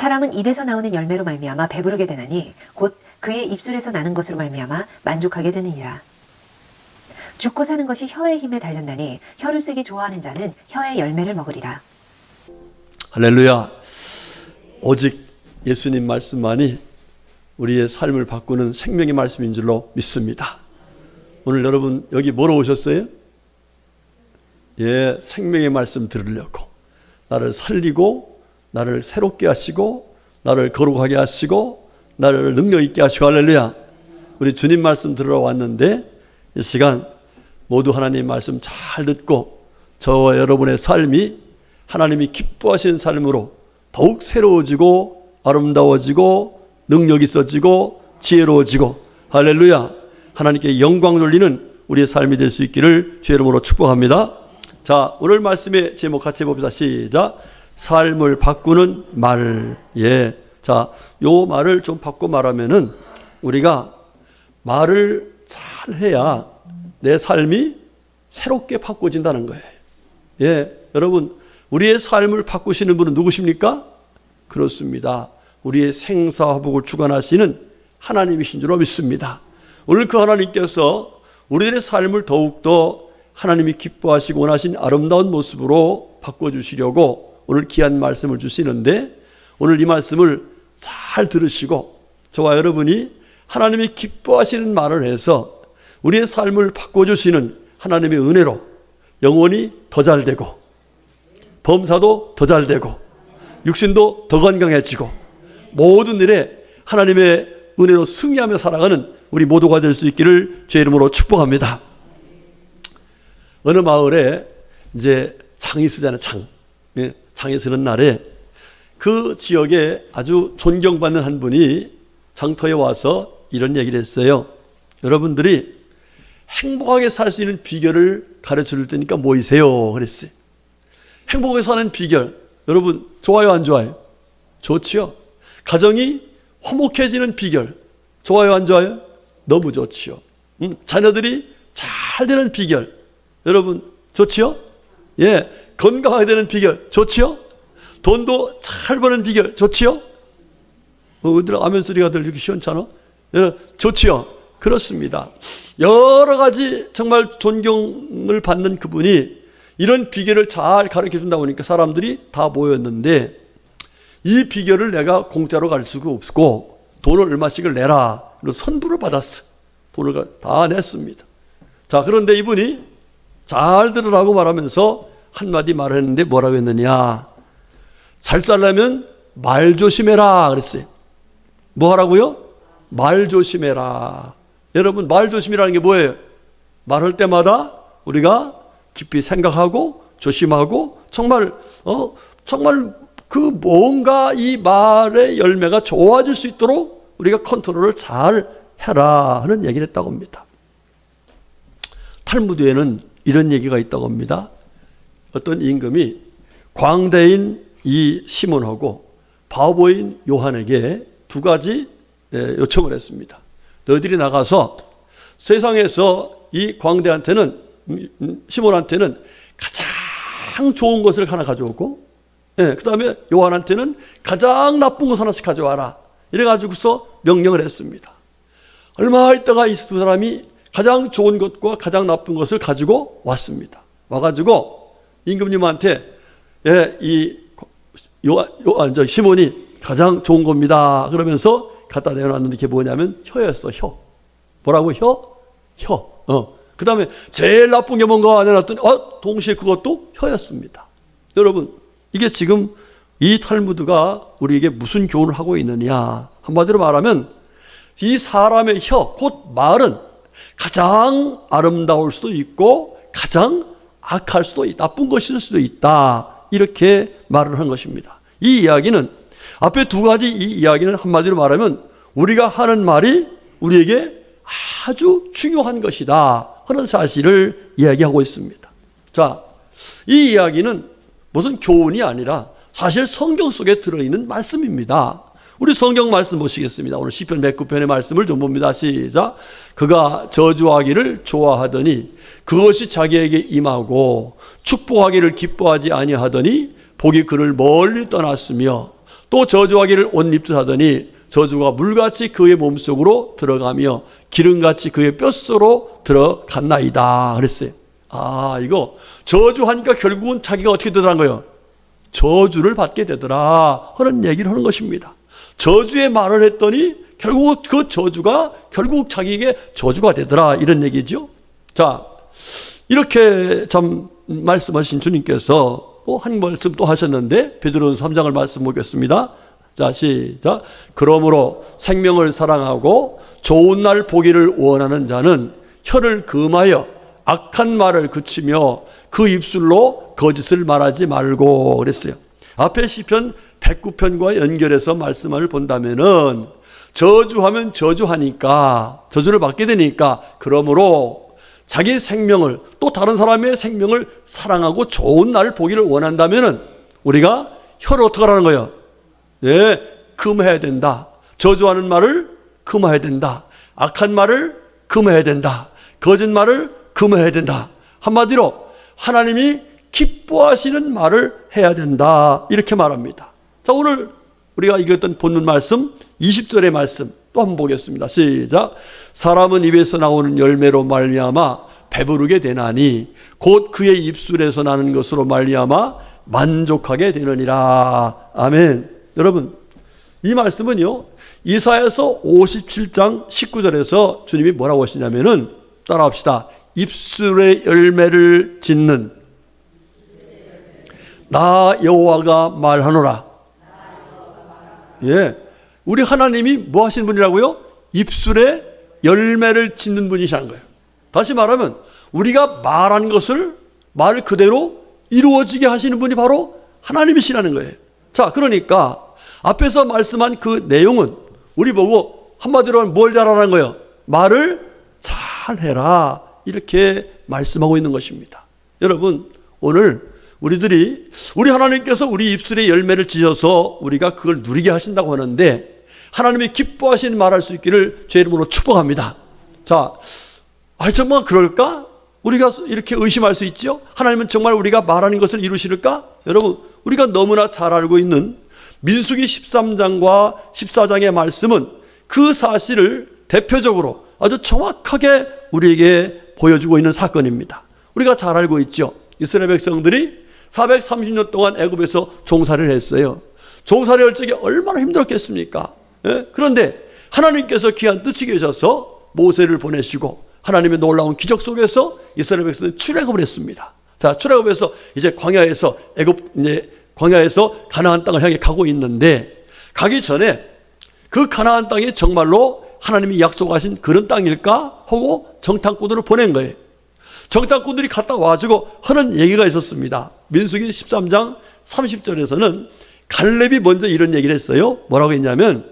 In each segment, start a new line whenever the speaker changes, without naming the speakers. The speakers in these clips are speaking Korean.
사람은 입에서 나오는 열매로 말미암아 배부르게 되나니 곧 그의 입술에서 나는 것으로 말미암아 만족하게 되느니라. 죽고 사는 것이 혀의 힘에 달렸나니 혀를 쓰기 좋아하는 자는 혀의 열매를 먹으리라.
할렐루야. 오직 예수님 말씀만이 우리의 삶을 바꾸는 생명의 말씀인 줄로 믿습니다. 오늘 여러분 여기 뭐로 오셨어요? 예, 생명의 말씀 들으려고, 나를 살리고 나를 새롭게 하시고 나를 거룩하게 하시고 나를 능력 있게 하시고, 할렐루야. 우리 주님 말씀 들으러 왔는데 이 시간 모두 하나님 말씀 잘 듣고 저와 여러분의 삶이 하나님이 기뻐하시는 삶으로 더욱 새로워지고 아름다워지고 능력 있어지고 지혜로워지고, 할렐루야, 하나님께 영광 돌리는 우리의 삶이 될 수 있기를 주의 이름으로 축복합니다. 자, 오늘 말씀의 제목 같이 해봅시다. 시작. 삶을 바꾸는 말. 예. 자, 요 말을 좀 바꿔 말하면은 우리가 말을 잘 해야 내 삶이 새롭게 바꿔진다는 거예요. 예. 여러분, 우리의 삶을 바꾸시는 분은 누구십니까? 그렇습니다. 우리의 생사화복을 주관하시는 하나님이신 줄로 믿습니다. 오늘 그 하나님께서 우리들의 삶을 더욱더 하나님이 기뻐하시고 원하신 아름다운 모습으로 바꿔주시려고 오늘 귀한 말씀을 주시는데, 오늘 이 말씀을 잘 들으시고 저와 여러분이 하나님이 기뻐하시는 말을 해서 우리의 삶을 바꿔주시는 하나님의 은혜로 영혼이 더 잘되고 범사도 더 잘되고 육신도 더 건강해지고 모든 일에 하나님의 은혜로 승리하며 살아가는 우리 모두가 될 수 있기를 주의 이름으로 축복합니다. 어느 마을에 이제 장이 쓰잖아요. 장이 쓰는 날에 그 지역에 아주 존경받는 한 분이 장터에 와서 이런 얘기를 했어요. 여러분들이 행복하게 살 수 있는 비결을 가르쳐 줄 테니까 모이세요 그랬어요. 행복하게 사는 비결, 여러분 좋아요 안 좋아요? 좋지요. 가정이 화목해지는 비결, 좋아요 안 좋아요? 너무 좋지요. 자녀들이 잘 되는 비결, 여러분 좋지요? 예, 건강하게 되는 비결 좋지요? 돈도 잘 버는 비결 좋지요? 어디로 아멘 소리가 들리기 시원찮아? 예, 좋지요? 그렇습니다. 여러 가지 정말 존경을 받는 그분이 이런 비결을 잘 가르쳐 준다 보니까 사람들이 다 모였는데, 이 비결을 내가 공짜로 가르칠 수가 없고 돈을 얼마씩을 내라, 선불을 받았어. 돈을 다 냈습니다. 자, 그런데 이분이 잘 들으라고 말하면서 한마디 말을 했는데 뭐라고 했느냐, 잘 살려면 말 조심해라 그랬어요. 뭐 하라고요? 말 조심해라. 여러분, 말 조심이라는 게 뭐예요? 말할 때마다 우리가 깊이 생각하고 조심하고 정말 그 뭔가 이 말의 열매가 좋아질 수 있도록 우리가 컨트롤을 잘 해라 하는 얘기를 했다고 합니다. 탈무드에는 이런 얘기가 있다고 합니다. 어떤 임금이 광대인 이 시몬하고 바보인 요한에게 두 가지 요청을 했습니다. 너희들이 나가서 세상에서 이 광대한테는, 시몬한테는 가장 좋은 것을 하나 가져오고, 그 다음에 요한한테는 가장 나쁜 것 하나씩 가져와라. 이래가지고서 명령을 했습니다. 얼마 있다가 이 두 사람이 가장 좋은 것과 가장 나쁜 것을 가지고 왔습니다. 와가지고 임금님한테 시몬이 가장 좋은 겁니다 그러면서 갖다 내놨는데 그게 뭐냐면 혀였어. 혀. 뭐라고? 혀. 그 다음에 제일 나쁜 게 뭔가 내놨더니 동시에 그것도 혀였습니다. 여러분, 이게 지금 이 탈무드가 우리에게 무슨 교훈을 하고 있느냐, 한마디로 말하면 이 사람의 혀, 곧 말은 가장 아름다울 수도 있고 가장 악할 수도 있다, 나쁜 것일 수도 있다, 이렇게 말을 한 것입니다. 이 이야기는, 앞에 두 가지 이 이야기는 한마디로 말하면 우리가 하는 말이 우리에게 아주 중요한 것이다 하는 사실을 이야기하고 있습니다. 자, 이 이야기는 무슨 교훈이 아니라 사실 성경 속에 들어있는 말씀입니다. 우리 성경 말씀 보시겠습니다. 오늘 시편 109편의 말씀을 좀 봅니다. 시작. 그가 저주하기를 좋아하더니 그것이 자기에게 임하고 축복하기를 기뻐하지 아니하더니 복이 그를 멀리 떠났으며 또 저주하기를 옷 입듯 하더니 저주가 물같이 그의 몸속으로 들어가며 기름같이 그의 뼛속으로 들어갔나이다 그랬어요. 이거 저주하니까 결국은 자기가 어떻게 되더란 거예요? 저주를 받게 되더라 하는 얘기를 하는 것입니다. 저주의 말을 했더니 결국 그 저주가 결국 자기에게 저주가 되더라 이런 얘기죠. 자, 이렇게 참 말씀하신 주님께서 또 한 말씀 또 하셨는데 베드로전서 3장을 말씀 보겠습니다. 자, 시작. 그러므로 생명을 사랑하고 좋은 날 보기를 원하는 자는 혀를 금하여 악한 말을 그치며 그 입술로 거짓을 말하지 말고 그랬어요. 앞에 시편 109편과 연결해서 말씀을 본다면은 저주하면 저주하니까 저주를 받게 되니까 그러므로 자기 생명을 또 다른 사람의 생명을 사랑하고 좋은 날을 보기를 원한다면은 우리가 혀를 어떻게 하라는 거예요? 예, 금해야 된다. 저주하는 말을 금해야 된다. 악한 말을 금해야 된다. 거짓말을 금해야 된다. 한마디로 하나님이 기뻐하시는 말을 해야 된다. 이렇게 말합니다. 자, 오늘 우리가 읽었던 본문 말씀 20절의 말씀 또 한번 보겠습니다. 시작. 사람은 입에서 나오는 열매로 말미암아 배부르게 되나니 곧 그의 입술에서 나는 것으로 말미암아 만족하게 되느니라. 아멘. 여러분, 이 말씀은요 이사야서 57장 19절에서 주님이 뭐라고 하시냐면은 따라합시다. 입술의 열매를 짓는 나 여호와가 말하노라. 예, 우리 하나님이 뭐 하시는 분이라고요? 입술에 열매를 짓는 분이시라는 거예요. 다시 말하면 우리가 말한 것을 말 그대로 이루어지게 하시는 분이 바로 하나님이시라는 거예요. 자, 그러니까 앞에서 말씀한 그 내용은 우리 보고 한마디로 하면 뭘 잘하라는 거예요? 말을 잘해라 이렇게 말씀하고 있는 것입니다. 여러분, 오늘 우리 하나님께서 우리 입술에 열매를 지어서 우리가 그걸 누리게 하신다고 하는데 하나님이 기뻐하시는 말할 수 있기를 제 이름으로 축복합니다. 자, 정말 그럴까? 우리가 이렇게 의심할 수 있죠? 하나님은 정말 우리가 말하는 것을 이루실까? 여러분, 우리가 너무나 잘 알고 있는 민수기 13장과 14장의 말씀은 그 사실을 대표적으로 아주 정확하게 우리에게 보여주고 있는 사건입니다. 우리가 잘 알고 있죠? 이스라엘 백성들이 430년 동안 애굽에서 종살이를 했어요. 종살이 할 적에 얼마나 힘들었겠습니까? 예? 그런데 하나님께서 귀한 뜻이 계셔서 모세를 보내시고 하나님의 놀라운 기적 속에서 이스라엘 백성들이 출애굽을 했습니다. 자, 출애굽해서 이제 광야에서 광야에서 가나안 땅을 향해 가고 있는데 가기 전에 그 가나안 땅이 정말로 하나님이 약속하신 그런 땅일까 하고 정탐꾼들을 보낸 거예요. 정탐꾼들이 갔다 와가지고 하는 얘기가 있었습니다. 민수기 13장 30절에서는 갈렙이 먼저 이런 얘기를 했어요. 뭐라고 했냐면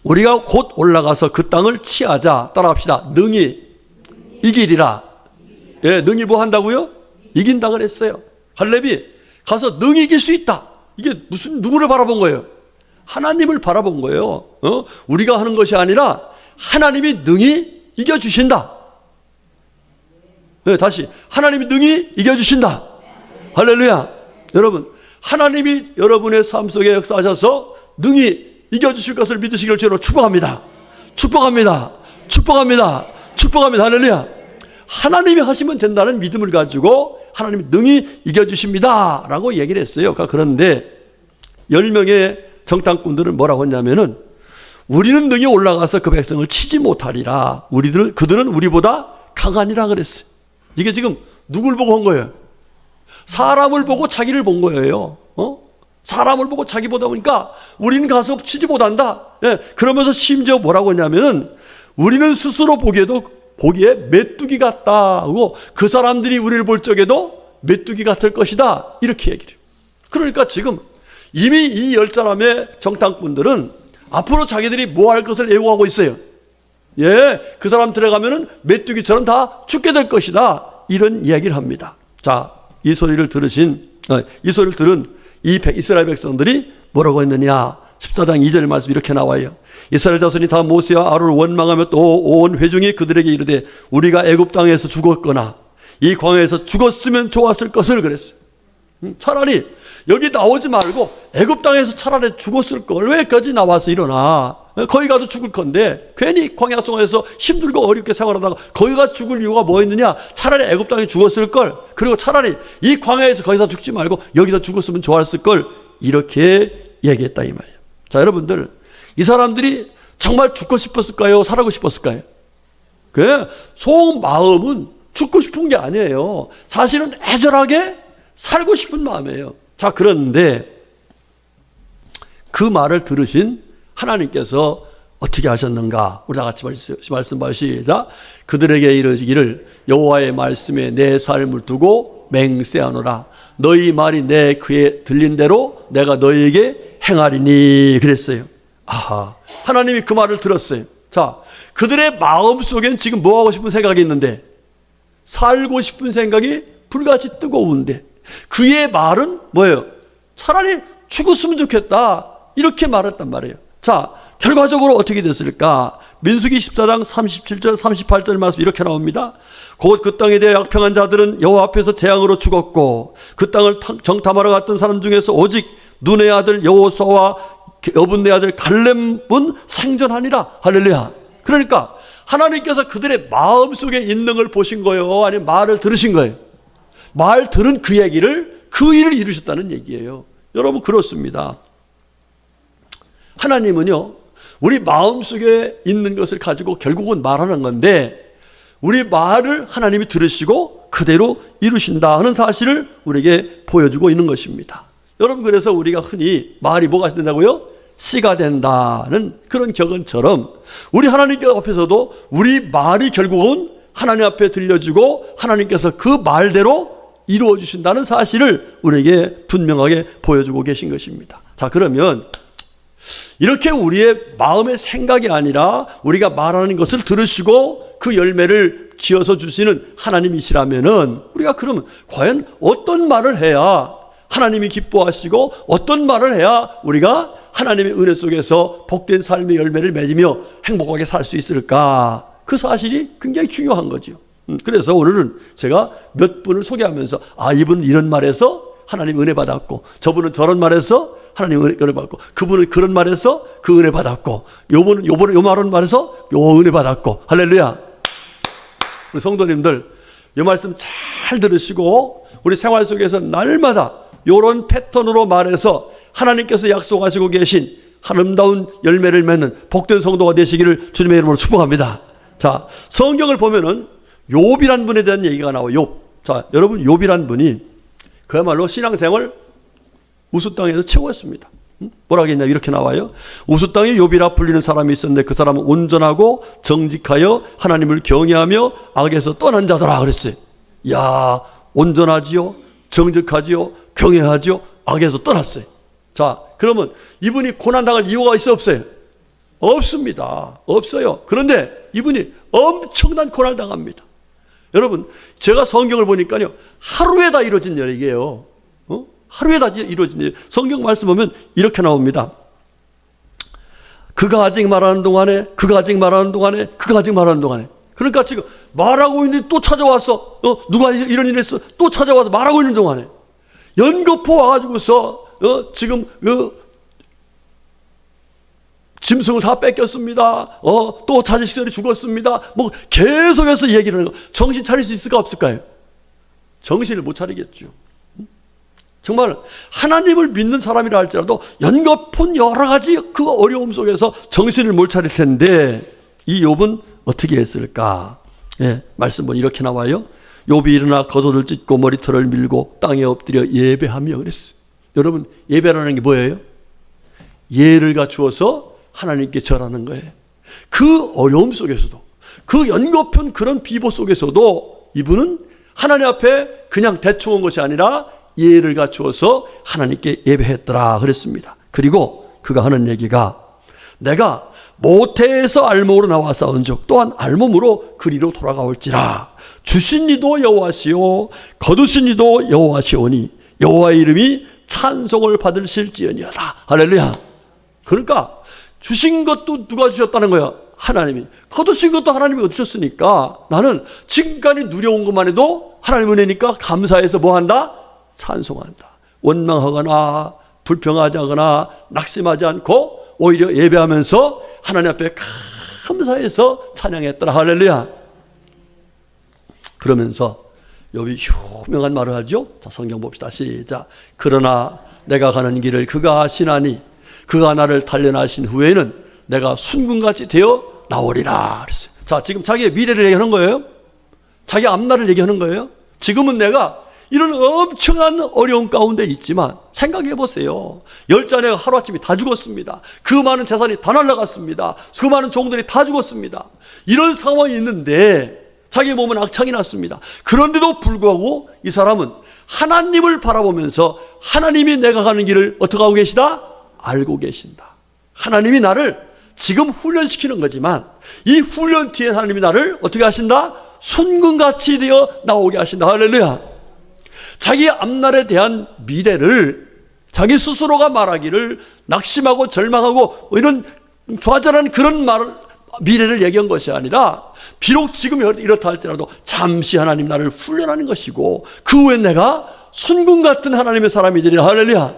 우리가 곧 올라가서 그 땅을 치하자. 따라합시다. 능히 이기리라. 예, 능히 뭐 한다고요? 이긴다 그랬어요. 갈렙이 가서 능히 이길 수 있다. 이게 무슨 누구를 바라본 거예요? 하나님을 바라본 거예요. 우리가 하는 것이 아니라 하나님이 능히 이겨주신다. 네, 다시 하나님이 능히 이겨주신다. 할렐루야. 여러분, 하나님이 여러분의 삶 속에 역사하셔서 능히 이겨주실 것을 믿으시기를 주로 축복합니다. 축복합니다. 축복합니다. 축복합니다. 할렐루야. 하나님이 하시면 된다는 믿음을 가지고 하나님이 능히 이겨주십니다 라고 얘기를 했어요. 그런데 10명의 정탐꾼들은 뭐라고 했냐면은 우리는 능히 올라가서 그 백성을 치지 못하리라. 그들은 우리보다 강하니라 그랬어요. 이게 지금 누굴 보고 한 거예요? 사람을 보고 자기를 본 거예요. 사람을 보고 자기 보다 보니까 우리는 가서 치지 못한다. 예, 그러면서 심지어 뭐라고 했냐면은 우리는 스스로 보기에 메뚜기 같다 하고 그 사람들이 우리를 볼 적에도 메뚜기 같을 것이다 이렇게 얘기를 해요. 그러니까 지금 이미 이 10사람의 정탐꾼들은 앞으로 자기들이 뭐 할 것을 예고하고 있어요. 예, 그 사람 들어가면은 메뚜기처럼 다 죽게 될 것이다 이런 이야기를 합니다. 자, 이 소리를 들은 이 이스라엘 백성들이 뭐라고 했느냐? 14장 2절 말씀 이렇게 나와요. 이스라엘 자손이 다 모세와 아론을 원망하며 또 온 회중이 그들에게 이르되 우리가 애굽 땅에서 죽었거나 이 광야에서 죽었으면 좋았을 것을 그랬어요. 차라리 여기 나오지 말고 애굽 땅에서 차라리 죽었을 걸. 왜 여기까지 나와서 일어나? 거기 가도 죽을 건데 괜히 광야 속에서 힘들고 어렵게 생활하다가 거기 가 죽을 이유가 뭐 있느냐? 차라리 애굽 땅에 죽었을 걸. 그리고 차라리 이 광야에서 거기서 죽지 말고 여기서 죽었으면 좋았을 걸. 이렇게 얘기했다 이 말이에요. 자, 여러분들, 이 사람들이 정말 죽고 싶었을까요? 살고 싶었을까요? 그 속마음은 죽고 싶은 게 아니에요. 사실은 애절하게 살고 싶은 마음이에요. 자, 그런데 그 말을 들으신 하나님께서 어떻게 하셨는가? 우리 다 같이 말씀 봐. 시작. 그들에게 이르시기를 여호와의 말씀에 내 삶을 두고 맹세하노라. 너희 말이 내 귀에 들린 대로 내가 너희에게 행하리니. 그랬어요. 아하, 하나님이 그 말을 들었어요. 자, 그들의 마음속엔 지금 뭐 하고 싶은 생각이 있는데, 살고 싶은 생각이 불같이 뜨거운데, 그의 말은 뭐예요? 차라리 죽었으면 좋겠다. 이렇게 말했단 말이에요. 자, 결과적으로 어떻게 됐을까? 민수기 14장 37절 38절 말씀 이렇게 나옵니다. 곧 그 땅에 대해 약평한 자들은 여호와 앞에서 재앙으로 죽었고 그 땅을 정탐하러 갔던 사람 중에서 오직 눈의 아들 여호수아와 여분네 아들 갈렙은 생존하니라. 할렐루야. 그러니까 하나님께서 그들의 마음속에 있는 걸 보신 거예요? 아니면 말을 들으신 거예요? 말 들은 그 얘기를, 그 일을 이루셨다는 얘기예요. 여러분, 그렇습니다. 하나님은요, 우리 마음속에 있는 것을 가지고 결국은 말하는 건데, 우리 말을 하나님이 들으시고 그대로 이루신다 하는 사실을 우리에게 보여주고 있는 것입니다. 여러분, 그래서 우리가 흔히 말이 뭐가 된다고요? 씨가 된다는 그런 격언처럼 우리 하나님께 앞에서도 우리 말이 결국은 하나님 앞에 들려주고 하나님께서 그 말대로 이루어 주신다는 사실을 우리에게 분명하게 보여주고 계신 것입니다. 자, 그러면 이렇게 우리의 마음의 생각이 아니라 우리가 말하는 것을 들으시고 그 열매를 지어서 주시는 하나님이시라면은 우리가 그러면 과연 어떤 말을 해야 하나님이 기뻐하시고 어떤 말을 해야 우리가 하나님의 은혜 속에서 복된 삶의 열매를 맺으며 행복하게 살 수 있을까? 그 사실이 굉장히 중요한 거죠. 그래서 오늘은 제가 몇 분을 소개하면서 이분은 이런 말에서 하나님 은혜 받았고, 저분은 저런 말에서 하나님 은혜 받고, 그분은 그런 말에서 그 은혜 받았고, 요분은 요 말은 말에서 요 은혜 받았고. 할렐루야. 우리 성도님들, 이 말씀 잘 들으시고 우리 생활 속에서 날마다 요런 패턴으로 말해서 하나님께서 약속하시고 계신 아름다운 열매를 맺는 복된 성도가 되시기를 주님의 이름으로 축복합니다. 자, 성경을 보면은 욥이란 분에 대한 얘기가 나와요. 욥. 자, 여러분, 욥이란 분이 그야말로 신앙생활 우수 땅에서 최고였습니다. 뭐라 하겠냐, 이렇게 나와요. 우수 땅에 욥이라 불리는 사람이 있었는데 그 사람은 온전하고 정직하여 하나님을 경외하며 악에서 떠난 자더라 그랬어요. 야, 온전하지요, 정직하지요, 경외하지요, 악에서 떠났어요. 자, 그러면 이분이 고난당할 이유가 있어요, 없어요? 없습니다. 없어요. 그런데 이분이 엄청난 고난을 당합니다. 여러분, 제가 성경을 보니까요, 하루에 다 이루어진 얘기예요. 하루에 다 이루어진 얘기. 성경 말씀 보면 이렇게 나옵니다. 그가 아직 말하는 동안에, 그가 아직 말하는 동안에, 그가 아직 말하는 동안에. 그러니까 지금 말하고 있는데 또 찾아왔어. 누가 이런 일 했어. 또 찾아와서 말하고 있는 동안에. 연거푸 와가지고서 지금 짐승을 다 뺏겼습니다. 또 자식들이 죽었습니다. 뭐 계속해서 얘기를 하는 거. 정신 차릴 수 있을까 없을까요? 정신을 못 차리겠죠. 정말 하나님을 믿는 사람이라 할지라도 연거푸 여러 가지 그 어려움 속에서 정신을 못 차릴 텐데 이 욥은 어떻게 했을까? 예, 말씀 보니 이렇게 나와요. 욥이 일어나 겉옷을 찢고 머리털을 밀고 땅에 엎드려 예배하며 그랬어요. 여러분, 예배라는 게 뭐예요? 예를 갖추어서 하나님께 절하는 거예요. 그 어려움 속에서도, 그 연거푸 그런 비보 속에서도 이분은 하나님 앞에 그냥 대충 온 것이 아니라 예를 갖추어서 하나님께 예배했더라 그랬습니다. 그리고 그가 하는 얘기가 내가 모태에서 알몸으로 나와 싸운즉 또한 알몸으로 그리로 돌아가올지라. 주신 이도 여호와시오 거두신 이도 여호와시오니 여호와의 이름이 찬송을 받으실지어니하다. 할렐루야. 그러니까 주신 것도 누가 주셨다는 거야? 하나님이. 거두신 것도 하나님이 얻으셨으니까 나는 지금까지 누려온 것만 해도 하나님 은혜니까 감사해서 뭐 한다? 찬송한다. 원망하거나 불평하지 않거나 낙심하지 않고 오히려 예배하면서 하나님 앞에 감사해서 찬양했더라. 할렐루야. 그러면서 욥이 유명한 말을 하죠. 자, 성경 봅시다. 시작. 그러나 내가 가는 길을 그가 아시나니 그가 나를 단련하신 후에는 내가 순금같이 되어 나오리라 그랬어요. 자, 지금 자기의 미래를 얘기하는 거예요. 자기 앞날을 얘기하는 거예요. 지금은 내가 이런 엄청난 어려움 가운데 있지만 생각해 보세요. 열자네가 하루아침에 다 죽었습니다. 그 많은 재산이 다 날아갔습니다. 그 많은 종들이 다 죽었습니다. 이런 상황이 있는데 자기 몸은 악창이 났습니다. 그런데도 불구하고 이 사람은 하나님을 바라보면서 하나님이 내가 가는 길을 어떻게 하고 계시다? 알고 계신다. 하나님이 나를 지금 훈련시키는 거지만 이 훈련 뒤에 하나님이 나를 어떻게 하신다? 순금같이 되어 나오게 하신다. 할렐루야. 자기 앞날에 대한 미래를 자기 스스로가 말하기를 낙심하고 절망하고 이런 좌절한 그런 미래를 얘기한 것이 아니라 비록 지금 이렇다 할지라도 잠시 하나님 나를 훈련하는 것이고 그 후에 내가 순금 같은 하나님의 사람이 되리라. 할렐루야.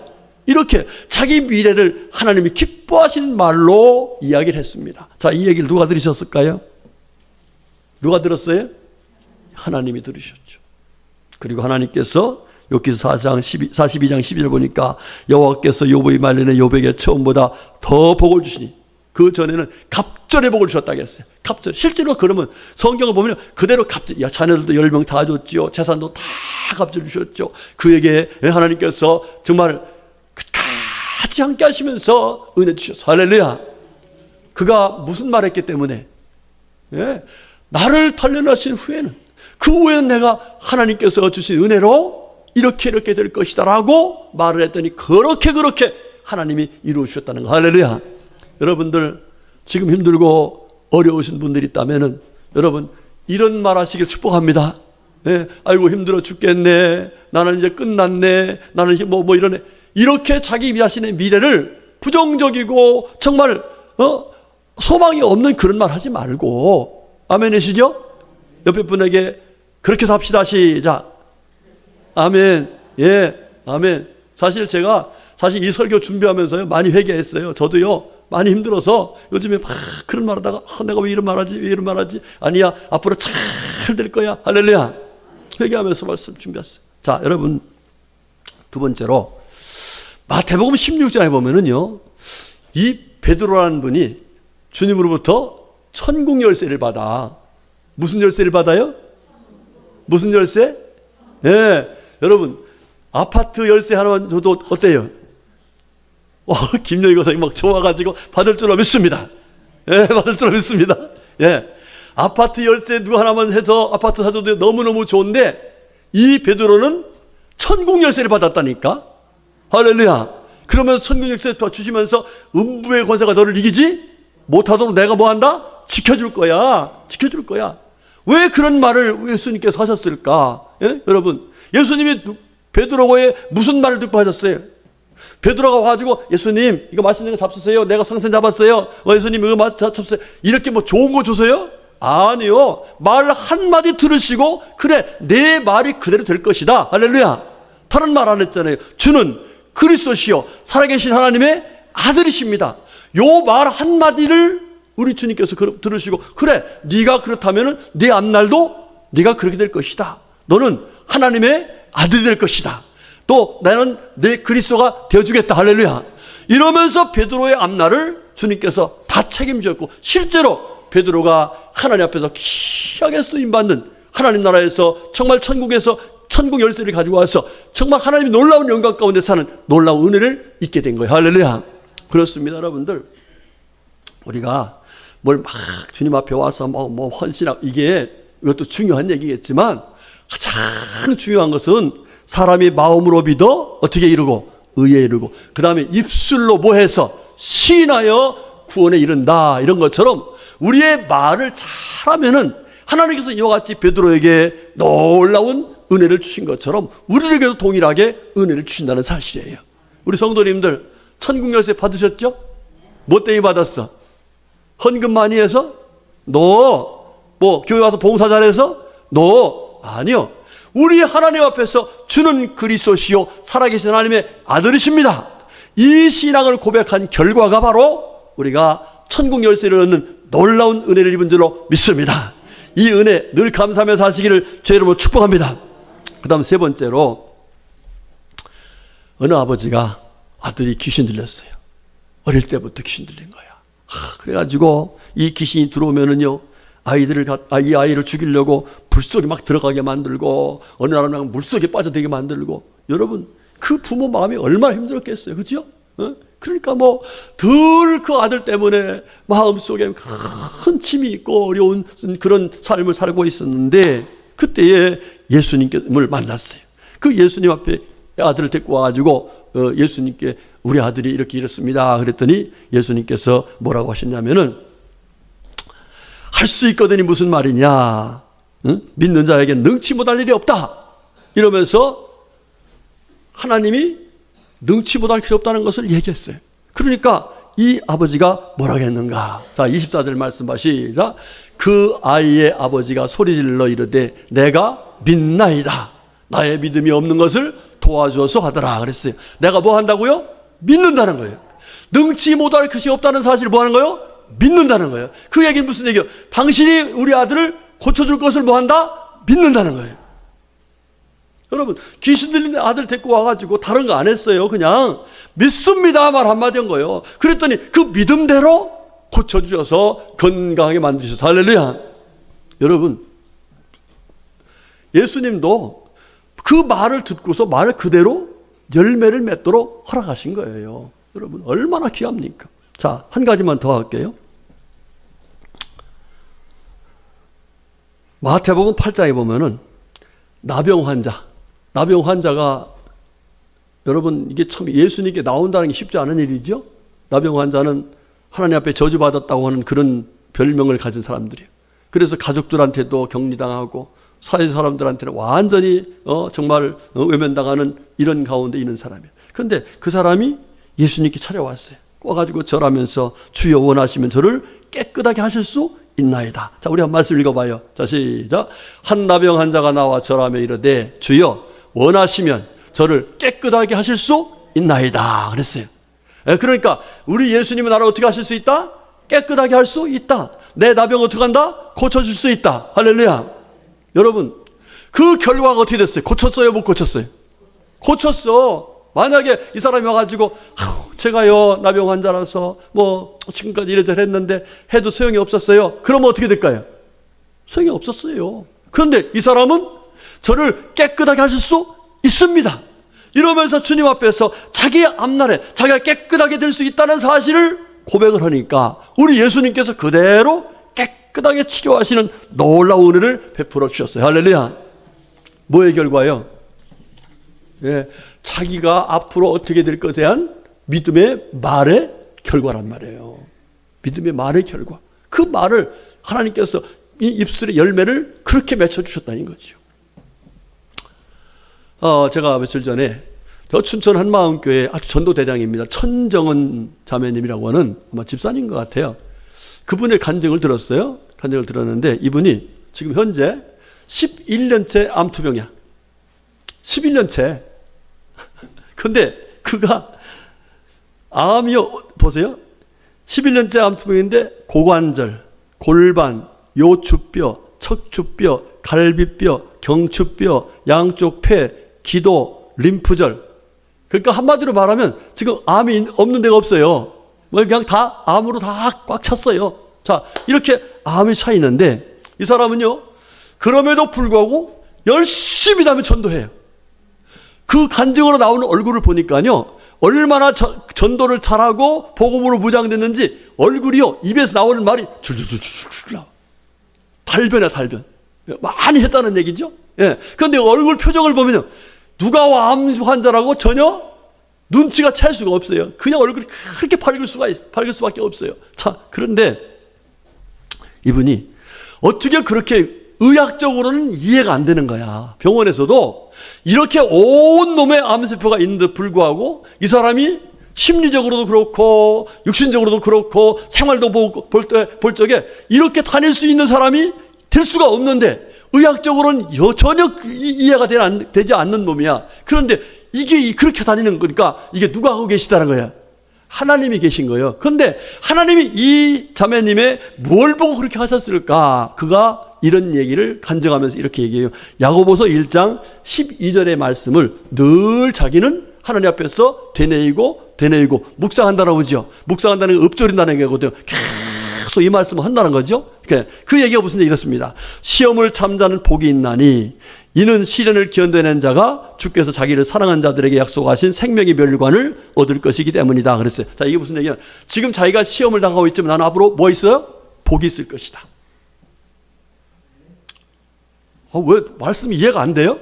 이렇게 자기 미래를 하나님이 기뻐하시는 말로 이야기를 했습니다. 자, 이 얘기를 누가 들으셨을까요? 누가 들었어요? 하나님이 들으셨죠. 그리고 하나님께서 욥기서 42장 12절 보니까 여호와께서 욥의 말년에 욥에게 처음보다 더 복을 주시니 그 전에는 갑절의 복을 주셨다고 했어요. 갑절. 실제로 그러면 성경을 보면 그대로 갑절. 야, 자녀들도 10명 다 줬죠. 재산도 다 갑절 주셨죠. 그에게 하나님께서 정말 같이 함께 하시면서 은혜 주셨어. 할렐루야. 그가 무슨 말 했기 때문에 나를 단련하신 후에는 그 후에는 내가 하나님께서 주신 은혜로 이렇게 될 것이다 라고 말을 했더니 그렇게 하나님이 이루어주셨다는 거. 할렐루야. 여러분들 지금 힘들고 어려우신 분들이 있다면 여러분 이런 말 하시길 축복합니다. 아이고 힘들어 죽겠네. 나는 이제 끝났네. 나는 뭐 이러네. 이렇게 자기 자신의 미래를 부정적이고 정말 소망이 없는 그런 말 하지 말고 아멘이시죠? 옆에 분에게 그렇게 삽시다. 시작. 아멘. 예, 아멘. 사실 제가 이 설교 준비하면서요 많이 회개했어요. 저도요 많이 힘들어서 요즘에 막 그런 말하다가 내가 왜 이런 말하지? 아니야, 앞으로 잘 될 거야. 할렐루야. 회개하면서 말씀 준비했어요. 자, 여러분 두 번째로 마태복음 16장에 보면은요 이 베드로라는 분이 주님으로부터 천국 열쇠를 받아. 무슨 열쇠를 받아요? 무슨 열쇠? 여러분 아파트 열쇠 하나만 줘도 어때요? 김여희 거사님 막 좋아가지고 받을 줄 믿습니다. 받을 줄 믿습니다. 아파트 열쇠 누가 하나만 해서 아파트 사줘도 너무너무 좋은데 이 베드로는 천국 열쇠를 받았다니까. 할렐루야. 그러면서 천국 열쇠 주시면서 음부의 권세가 너를 이기지 못하도록 내가 뭐한다? 지켜줄 거야. 왜 그런 말을 예수님께서 하셨을까? 여러분 예수님이 베드로의 무슨 말을 듣고 하셨어요? 베드로가 와가지고 예수님 이거 맛있는 거 잡수세요. 내가 생선 잡았어요. 예수님 이거 잡수세요. 이렇게 뭐 좋은 거 주세요? 아니요. 말 한마디 들으시고 그래 내 말이 그대로 될 것이다. 할렐루야. 다른 말 안 했잖아요. 주는 그리스도시요 살아계신 하나님의 아들이십니다. 요 말 한마디를 우리 주님께서 들으시고 그래 네가 그렇다면 네 앞날도 네가 그렇게 될 것이다. 너는 하나님의 아들이 될 것이다. 또 나는 내 그리스도가 되어주겠다. 할렐루야. 이러면서 베드로의 앞날을 주님께서 다 책임졌고 실제로 베드로가 하나님 앞에서 귀하게 쓰임받는 하나님 나라에서 정말 천국에서 천국 열쇠를 가지고 와서 정말 하나님이 놀라운 영광 가운데 사는 놀라운 은혜를 잊게 된 거예요. 할렐루야. 그렇습니다. 여러분들 우리가 뭘 막 주님 앞에 와서 뭐 헌신하고 이것도 중요한 얘기겠지만 가장 중요한 것은 사람이 마음으로 믿어 어떻게 이루고 의에 이르고 그 다음에 입술로 뭐해서 시인하여 구원에 이른다. 이런 것처럼 우리의 말을 잘하면은 하나님께서 이와 같이 베드로에게 놀라운 은혜를 주신 것처럼 우리에게도 동일하게 은혜를 주신다는 사실이에요. 우리 성도님들 천국 열쇠 받으셨죠? 뭐 때문에 받았어? 헌금 많이 해서? 너 뭐 교회 와서 봉사 잘해서? 너 아니요. 우리 하나님 앞에서 주는 그리스도시요 살아계신 하나님의 아들이십니다. 이 신앙을 고백한 결과가 바로 우리가 천국 열쇠를 얻는 놀라운 은혜를 입은 줄로 믿습니다. 이 은혜 늘 감사하며 사시기를 주의 이름으로 축복합니다. 그 다음 세 번째로, 어느 아버지가 아들이 귀신 들렸어요. 어릴 때부터 귀신 들린 거야. 그래가지고 이 귀신이 들어오면은요, 이 아이를 죽이려고 불속에 막 들어가게 만들고, 어느 날은 물속에 빠져들게 만들고. 여러분, 그 부모 마음이 얼마나 힘들었겠어요. 그죠? 그러니까 늘 그 아들 때문에 마음속에 큰 침이 있고 어려운 그런 삶을 살고 있었는데, 그때에 예수님을 만났어요. 그 예수님 앞에 아들을 데리고 와가지고 예수님께 우리 아들이 이렇게 이랬습니다. 그랬더니 예수님께서 뭐라고 하셨냐면은, 할 수 있거든이 무슨 말이냐? 믿는 자에게 능치 못할 일이 없다. 이러면서 하나님이 능치 못할 것이 없다는 것을 얘기했어요. 그러니까 이 아버지가 뭐라고 했는가? 자, 24절 말씀 봐, 시작. 그 아이의 아버지가 소리질러 이르되 내가 믿나이다. 나의 믿음이 없는 것을 도와줘서 하더라 그랬어요. 내가 뭐 한다고요? 믿는다는 거예요. 능치 못할 것이 없다는 사실을 뭐 하는 거예요? 믿는다는 거예요. 그 얘기는 무슨 얘기예요? 당신이 우리 아들을 고쳐줄 것을 뭐 한다? 믿는다는 거예요. 여러분, 귀신 들린 아들 데리고 와가지고 다른 거 안 했어요. 그냥 믿습니다 말 한마디 한 거예요. 그랬더니 그 믿음대로 고쳐주셔서 건강하게 만드셔서 할렐루야. 여러분, 예수님도 그 말을 듣고서 말 그대로 열매를 맺도록 허락하신 거예요. 여러분, 얼마나 귀합니까? 자, 한 가지만 더 할게요. 마태복음 8장에 보면은 나병 환자가 여러분, 이게 참 예수님께 나온다는 게 쉽지 않은 일이죠. 나병 환자는 하나님 앞에 저주받았다고 하는 그런 별명을 가진 사람들이에요. 그래서 가족들한테도 격리당하고 사회 사람들한테는 완전히 정말 외면당하는 이런 가운데 있는 사람이에요. 그런데 그 사람이 예수님께 찾아왔어요. 와가지고 절하면서 주여 원하시면 저를 깨끗하게 하실 수 있나이다. 자, 우리 한 말씀 읽어봐요. 자, 시작. 한 나병 환자가 나와 절하며 이르되 주여 원하시면 저를 깨끗하게 하실 수 있나이다 그랬어요. 그러니까 우리 예수님은 나를 어떻게 하실 수 있다? 깨끗하게 할 수 있다. 내 나병 어떻게 한다? 고쳐줄 수 있다. 할렐루야. 여러분, 그 결과가 어떻게 됐어요? 고쳤어요? 못 고쳤어요? 고쳤어. 만약에 이 사람이 와가지고 제가요 나병 환자라서 지금까지 이래저래 했는데 해도 소용이 없었어요. 그러면 어떻게 될까요? 소용이 없었어요. 그런데 이 사람은 저를 깨끗하게 하실 수 있습니다. 이러면서 주님 앞에서 자기의 앞날에 자기가 깨끗하게 될 수 있다는 사실을 고백을 하니까 우리 예수님께서 그대로 깨끗하게 치료하시는 놀라운 은혜를 베풀어 주셨어요. 할렐루야. 뭐의 결과요? 예, 자기가 앞으로 어떻게 될 것에 대한 믿음의 말의 결과란 말이에요. 믿음의 말의 결과. 그 말을 하나님께서 이 입술의 열매를 그렇게 맺혀주셨다는 거죠. 제가 며칠 전에 저 춘천 한마음교회 아주 전도대장입니다. 천정은 자매님이라고 하는 아마 집사님 것 같아요. 그분의 간증을 들었어요. 간증을 들었는데 이분이 지금 현재 11년째 암투병이야. 11년째. 근데 그가 암이요, 보세요. 11년째 암투병인데 고관절, 골반, 요추뼈, 척추뼈, 갈비뼈, 경추뼈, 양쪽 폐, 기도, 림프절. 그러니까 한마디로 말하면 지금 암이 없는 데가 없어요. 그냥 다 암으로 다 꽉 찼어요. 자, 이렇게 암이 차 있는데 이 사람은요, 그럼에도 불구하고 열심히 다음에 전도해요. 그 간증으로 나오는 얼굴을 보니까요, 얼마나 전도를 잘하고 복음으로 무장됐는지 얼굴이요, 입에서 나오는 말이 줄줄줄줄줄 나와. 달변이야, 달변. 많이 했다는 얘기죠. 예. 그런데 얼굴 표정을 보면요, 누가 암 환자라고 전혀 눈치가 챌 수가 없어요. 그냥 얼굴이 그렇게 밝을 수밖에 없어요. 자, 그런데 이분이 어떻게 그렇게 의학적으로는 이해가 안 되는 거야. 병원에서도 이렇게 온 놈의 암세포가 있는데 불구하고 이 사람이 심리적으로도 그렇고 육신적으로도 그렇고 생활도 볼 적에 이렇게 다닐 수 있는 사람이 될 수가 없는데 의학적으로는 전혀 이해가 되지 않는 놈이야. 그런데 이게 그렇게 다니는 거니까 이게 누가 하고 계시다는 거야? 하나님이 계신 거예요. 그런데 하나님이 이 자매님의 뭘 보고 그렇게 하셨을까? 그가 이런 얘기를 간증하면서 이렇게 얘기해요. 야고보서 1장 12절의 말씀을 늘 자기는 하나님 앞에서 되뇌이고 묵상한다라고 그러죠. 묵상한다는 게 읊조린다는 거거든요. 계속 이 말씀을 한다는 거죠. 그 얘기가 무슨 얘기 이렇습니다. 시험을 참자는 복이 있나니 이는 시련을 견뎌낸 자가 주께서 자기를 사랑한 자들에게 약속하신 생명의 멸관을 얻을 것이기 때문이다 그랬어요. 자, 이게 무슨 얘기냐? 지금 자기가 시험을 당하고 있지만 나는 앞으로 뭐 있어요? 복이 있을 것이다. 왜 말씀이 이해가 안 돼요?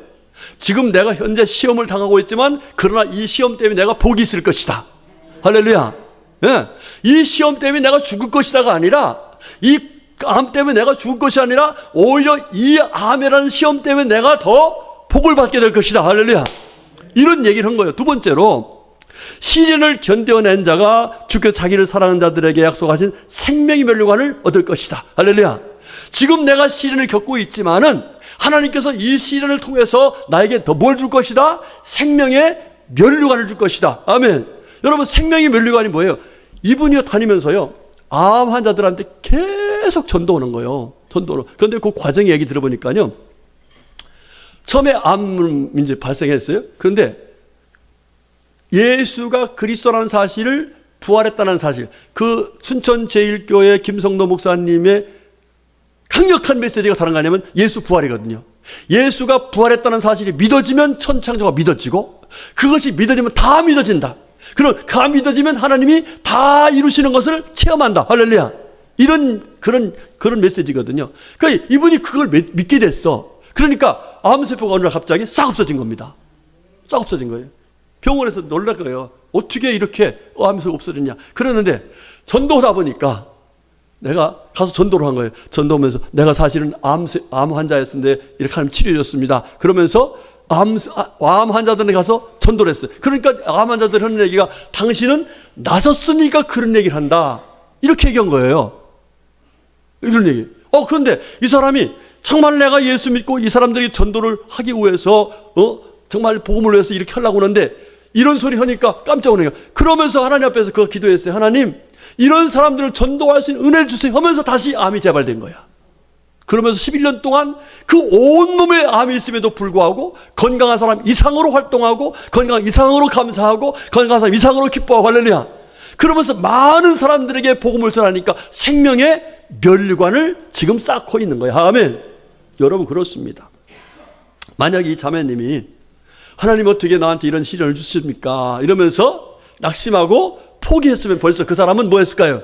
지금 내가 현재 시험을 당하고 있지만 그러나 이 시험 때문에 내가 복이 있을 것이다. 할렐루야. 예. 이 시험 때문에 내가 죽을 것이다가 아니라 이 암 때문에 내가 죽을 것이 아니라 오히려 이 암이라는 시험 때문에 내가 더 복을 받게 될 것이다. 할렐루야. 이런 얘기를 한 거예요. 두 번째로 시련을 견뎌낸 자가 주께서 자기를 사랑하는 자들에게 약속하신 생명의 멸류관을 얻을 것이다. 할렐루야. 지금 내가 시련을 겪고 있지만은 하나님께서 이 시련을 통해서 나에게 더 뭘 줄 것이다? 생명의 멸류관을 줄 것이다. 아멘. 여러분, 생명의 멸류관이 뭐예요? 이분이 다니면서요, 암 환자들한테 계속 전도 오는 거예요. 전도로. 그런데 그 과정 얘기 들어보니까요, 처음에 암 이제 발생했어요. 그런데 예수가 그리스도라는 사실을, 부활했다는 사실, 그 춘천제일교회 김성도 목사님의 강력한 메시지가 다른 거 아니면 예수 부활이거든요. 예수가 부활했다는 사실이 믿어지면 천창조가 믿어지고, 그것이 믿어지면 다 믿어진다. 그럼 다 믿어지면 하나님이 다 이루시는 것을 체험한다. 할렐루야. 그런 메시지거든요. 그러니까 이분이 그걸 믿게 됐어. 그러니까 암세포가 어느 날 갑자기 싹 없어진 겁니다. 싹 없어진 거예요. 병원에서 놀랄 거예요. 어떻게 이렇게 암세포가 없어졌냐. 그러는데 전도하다 보니까 내가 가서 전도를 한 거예요. 전도하면서 내가 사실은 암 환자였는데 이렇게 하나님 치료해줬습니다. 그러면서 암 환자들에 가서 전도를 했어요. 그러니까 암 환자들 하는 얘기가 당신은 나섰으니까 그런 얘기를 한다. 이렇게 얘기한 거예요. 이런 얘기. 그런데 이 사람이 정말 내가 예수 믿고 이 사람들이 전도를 하기 위해서 정말 복음을 위해서 이렇게 하려고 하는데 이런 소리 하니까 깜짝 놀라요. 그러면서 하나님 앞에서 그거 기도했어요. 하나님, 이런 사람들을 전도할 수 있는 은혜를 주세요 하면서 다시 암이 재발된 거야. 그러면서 11년 동안 그 온몸에 암이 있음에도 불구하고 건강한 사람 이상으로 활동하고 건강한 이상으로 감사하고 건강한 사람 이상으로 기뻐하고 할렐루야. 그러면서 많은 사람들에게 복음을 전하니까 생명의 멸류관을 지금 쌓고 있는 거예요. 아멘. 여러분, 그렇습니다. 만약 이 자매님이 하나님 어떻게 나한테 이런 시련을 주십니까? 이러면서 낙심하고 포기했으면 벌써 그 사람은 뭐 했을까요?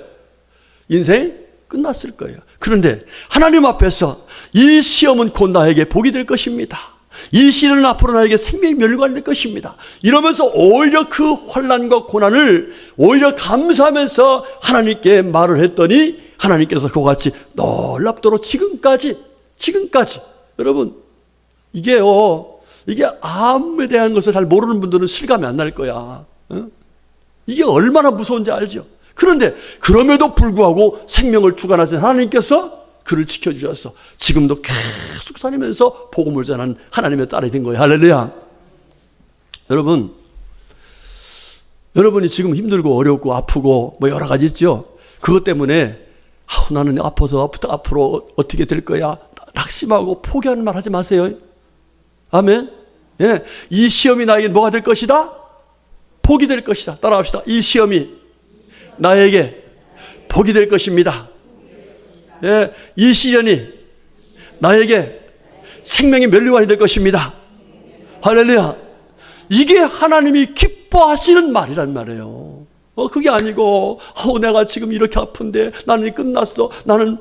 인생 끝났을 거예요. 그런데 하나님 앞에서 이 시험은 곧 나에게 복이 될 것입니다. 이 시련은 앞으로 나에게 생명의 멸류관이 될 것입니다. 이러면서 오히려 그 환난과 고난을 오히려 감사하면서 하나님께 말을 했더니 하나님께서 그와 같이 놀랍도록 지금까지 여러분, 이게 암에 대한 것을 잘 모르는 분들은 실감이 안 날 거야. 이게 얼마나 무서운지 알죠? 그런데 그럼에도 불구하고 생명을 주관하신 하나님께서 그를 지켜주셔서 지금도 계속 다니면서 복음을 전하는 하나님의 딸이 된 거예요. 할렐루야. 여러분이 지금 힘들고 어렵고 아프고 뭐 여러 가지 있죠. 그것 때문에 나는 아파서 앞으로 어떻게 될 거야, 낙심하고 포기하는 말 하지 마세요. 아멘. 예, 이 시험이 나에게 뭐가 될 것이다? 복이 될 것이다. 따라합시다. 이 시험이 나에게 복이 될 것입니다. 예, 이 시련이 나에게 생명의 멸류관이 될 것입니다. 할렐루야. 이게 하나님이 기뻐하시는 말이란 말이에요. 그게 아니고 내가 지금 이렇게 아픈데 나는 끝났어, 나는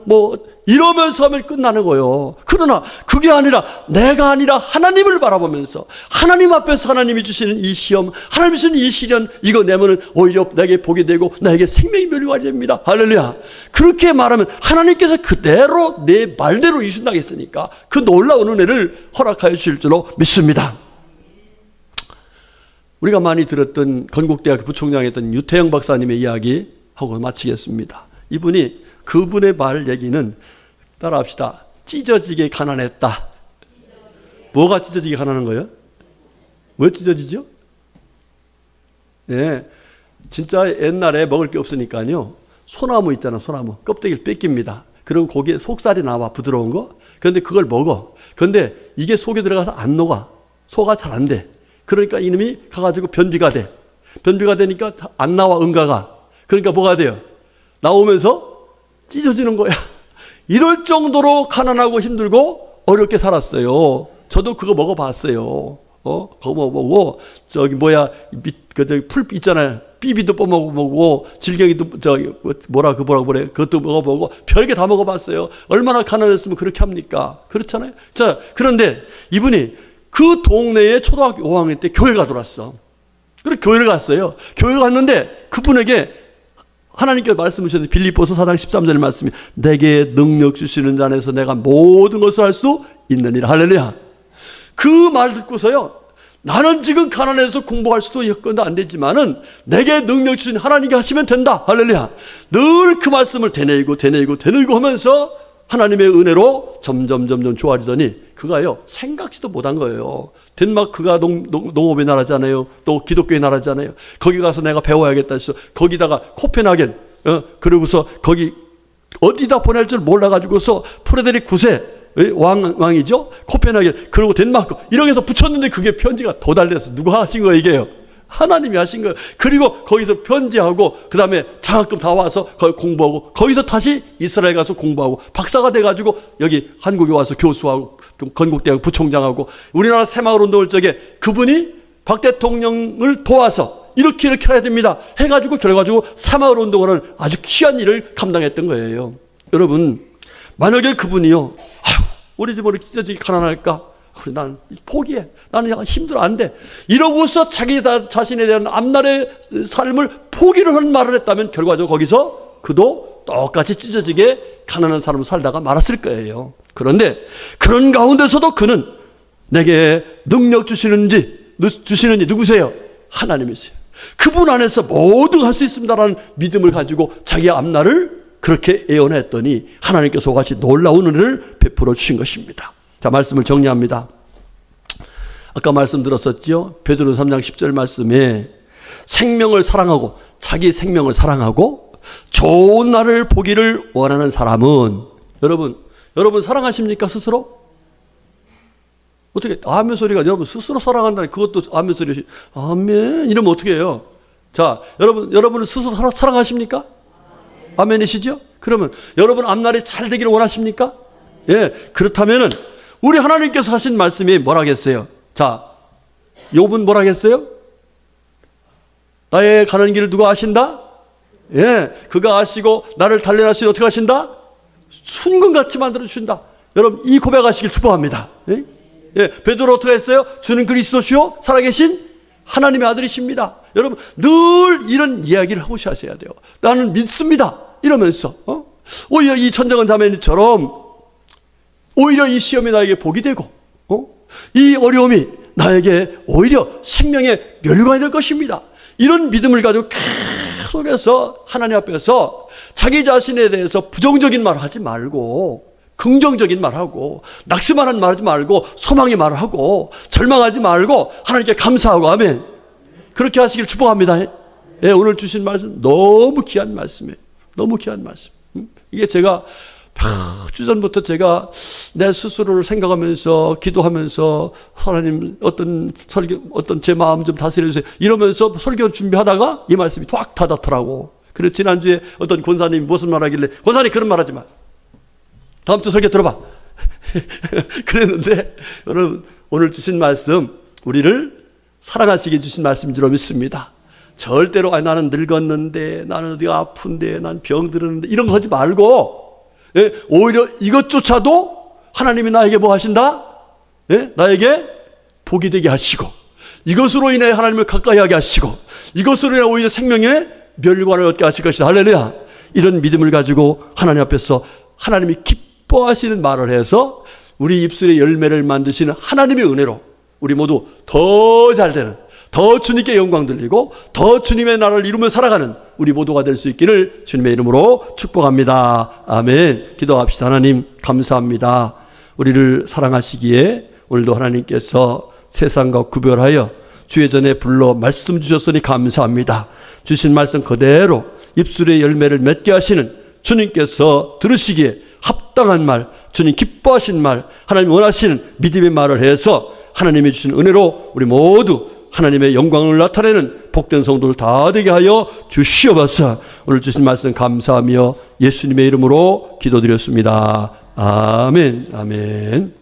이러면서 하면 끝나는 거예요. 그러나 그게 아니라 내가 아니라 하나님을 바라보면서 하나님 앞에서 하나님이 주시는 이 시험, 하나님이 주시는 이 시련, 이거 내면은 오히려 내게 복이 되고 나에게 생명의 멸류관이 됩니다. 할렐루야. 그렇게 말하면 하나님께서 그대로 내 말대로 이순하겠으니까 그 놀라운 은혜를 허락하여 주실 줄로 믿습니다. 우리가 많이 들었던 건국대학교 부총장이었던 유태영 박사님의 이야기 하고 마치겠습니다. 그분의 말 얘기는 따라합시다. 찢어지게 가난했다. 뭐가 찢어지게 가난한 거예요? 뭐 찢어지죠? 예. 진짜 옛날에 먹을 게 없으니까요. 소나무 있잖아, 소나무. 껍데기를 뺏깁니다. 그리고 거기에 속살이 나와, 부드러운 거. 그런데 그걸 먹어. 그런데 이게 속에 들어가서 안 녹아. 소가 잘 안 돼. 그러니까 이놈이 가가지고 변비가 돼. 변비가 되니까 안 나와, 응가가. 그러니까 뭐가 돼요? 나오면서 찢어지는 거야. 이럴 정도로 가난하고 힘들고 어렵게 살았어요. 저도 그거 먹어봤어요. 그거 먹어보고, 풀 있잖아요. 삐비도 먹어보고, 질갱이도, 뭐라고 그래. 그것도 먹어보고, 별게 다 먹어봤어요. 얼마나 가난했으면 그렇게 합니까? 그렇잖아요. 자, 그런데 이분이 그 동네에 초등학교 5학년 때 교회가 들어왔어. 그래서 교회를 갔어요. 교회 갔는데 그분에게 하나님께서 말씀하셨는데 빌립보서 4장 13절 말씀이 내게 능력 주시는 자 안에서 내가 모든 것을 할 수 있느니라. 할렐루야. 그 말 듣고서요. 나는 지금 가난해서 공부할 수도 있건도 안 되지만은 내게 능력 주신 하나님께 하시면 된다. 할렐루야. 늘 그 말씀을 되뇌이고 하면서 하나님의 은혜로 점점 좋아지더니 그가요 생각지도 못한 거예요. 덴마크가 농업의 나라잖아요. 또 기독교의 나라잖아요. 거기 가서 내가 배워야겠다 해서 거기다가 코펜하겐 그러고서 거기 어디다 보낼 줄 몰라가지고서 프레데릭 9세 왕이죠. 코펜하겐 그리고 덴마크 이렇게 해서 붙였는데 그게 편지가 도달돼서 누가 하신 거예요 이게요? 하나님이 하신 거예요. 그리고 거기서 편지하고 그 다음에 장학금 다 와서 거기 공부하고 거기서 다시 이스라엘 가서 공부하고 박사가 돼가지고 여기 한국에 와서 교수하고 건국대학 부총장하고 우리나라 새마을운동을 적에 그분이 박 대통령을 도와서 이렇게 해야 됩니다 해가지고 결과적으로 새마을운동을 하는 아주 귀한 일을 감당했던 거예요. 여러분 만약에 그분이요 우리 집 우리 찢어지게 가난할까? 난 포기해. 나는 힘들어 안 돼. 이러고서 자기 자신에 대한 앞날의 삶을 포기를 하는 말을 했다면 결과적으로 거기서 그도 똑같이 찢어지게 가난한 사람으로 살다가 말았을 거예요. 그런데 그런 가운데서도 그는 내게 능력 주시는지 누구세요? 하나님이세요. 그분 안에서 모든 할 수 있습니다라는 믿음을 가지고 자기 앞날을 그렇게 예언했더니 하나님께서 같이 놀라운 은혜를 베풀어 주신 것입니다. 자, 말씀을 정리합니다. 아까 말씀드렸었죠. 베드로 3장 10절 말씀에 생명을 사랑하고 자기 생명을 사랑하고 좋은 날을 보기를 원하는 사람은 여러분 사랑하십니까 스스로? 어떻게 아멘 소리가 여러분 스스로 사랑한다니 그것도 아멘 소리 아멘 이러면 어떻게 해요? 자, 여러분은 스스로 사랑하십니까? 아멘이시죠? 그러면 여러분 앞날이 잘 되기를 원하십니까? 예, 그렇다면은 우리 하나님께서 하신 말씀이 뭐라겠어요? 자, 욥은 뭐라겠어요? 나의 가는 길을 누가 아신다? 예, 그가 아시고 나를 단련하시니 어떻게 하신다? 순금같이 만들어주신다. 여러분 이 고백하시길 축복합니다. 예? 예, 베드로 어떻게 했어요? 주는 그리스도시요 살아계신 하나님의 아들이십니다. 여러분 늘 이런 이야기를 하고 하셔야 돼요. 나는 믿습니다. 이러면서 오히려 이 천정은 자매님처럼 오히려 이 시험이 나에게 복이 되고 이 어려움이 나에게 오히려 생명의 멸관이 될 것입니다. 이런 믿음을 가지고 계속해서 하나님 앞에서 자기 자신에 대해서 부정적인 말을 하지 말고 긍정적인 말하고 낙심하는 말하지 말고 소망의 말을 하고 절망하지 말고 하나님께 감사하고 아멘. 그렇게 하시길 축복합니다. 예, 오늘 주신 말씀 너무 귀한 말씀이에요. 너무 귀한 말씀. 이게 제가 몇 주 전부터 제가 내 스스로를 생각하면서 기도하면서 하나님 어떤 제 마음 좀 다스려주세요 이러면서 설교 준비하다가 이 말씀이 쫙 닫았더라고. 그래서 지난주에 어떤 권사님이 무슨 말하길래 권사님 그런 말하지 마. 다음 주 설교 들어봐. 그랬는데 여러분 오늘 주신 말씀 우리를 사랑하시게 주신 말씀인 줄 믿습니다. 절대로 나는 늙었는데 나는 어디가 아픈데 난 병들었는데 이런 거 하지 말고 예, 오히려 이것조차도 하나님이 나에게 뭐 하신다? 예, 나에게 복이 되게 하시고 이것으로 인해 하나님을 가까이 하게 하시고 이것으로 인해 오히려 생명의 멸관을 얻게 하실 것이다. 할렐루야. 이런 믿음을 가지고 하나님 앞에서 하나님이 기뻐하시는 말을 해서 우리 입술의 열매를 만드시는 하나님의 은혜로 우리 모두 더 잘되는 더 주님께 영광 돌리고 더 주님의 나라를 이루며 살아가는 우리 모두가 될 수 있기를 주님의 이름으로 축복합니다. 아멘. 기도합시다. 하나님 감사합니다. 우리를 사랑하시기에 오늘도 하나님께서 세상과 구별하여 주의 전에 불러 말씀 주셨으니 감사합니다. 주신 말씀 그대로 입술의 열매를 맺게 하시는 주님께서 들으시기에 합당한 말, 주님 기뻐하신 말, 하나님 원하시는 믿음의 말을 해서 하나님이 주신 은혜로 우리 모두 하나님의 영광을 나타내는 복된 성도들 다 되게 하여 주시옵소서. 오늘 주신 말씀 감사하며 예수님의 이름으로 기도드렸습니다. 아멘. 아멘.